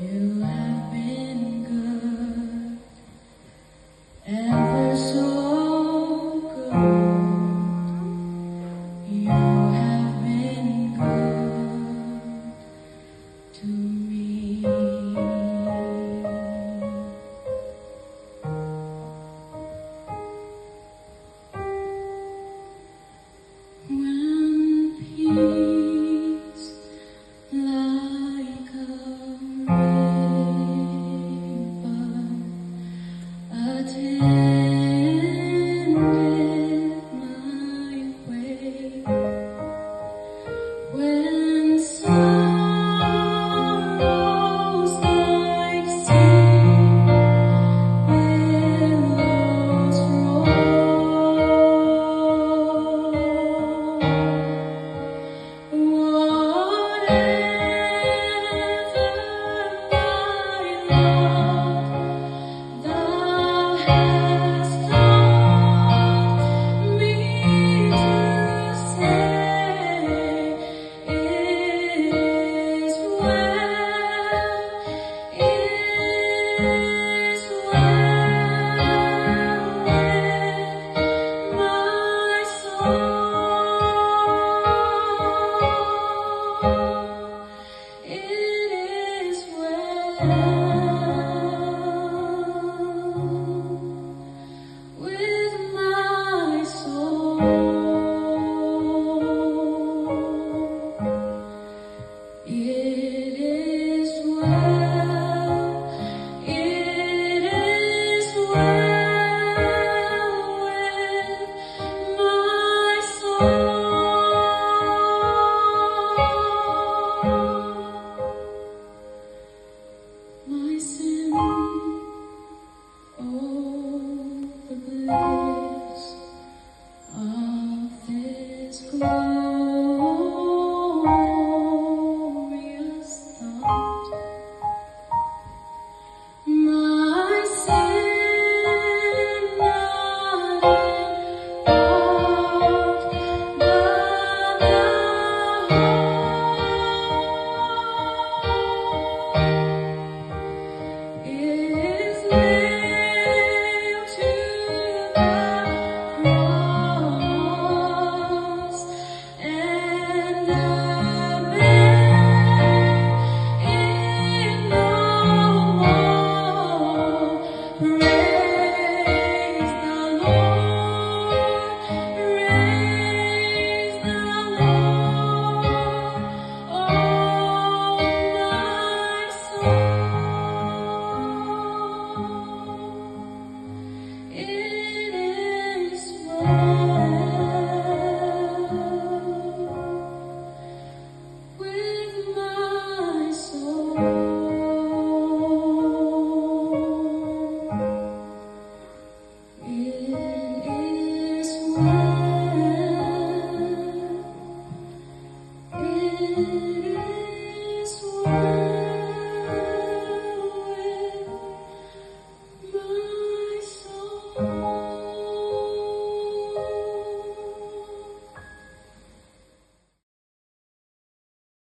You have been good, ever so good. You have been good to me. When peace like a attended my way, when sorrows like sea billows roll, whatever my lot Thou hast taught me to say, it is well, with my soul. It is well with my soul. It is well, it is well with my soul. My sin, oh, the bliss of this glorious thought. My sin, not aught but the is nailed to the cross, and the man no more. Praise the Lord, praise the Lord, oh my soul. It is well with my soul. It is well.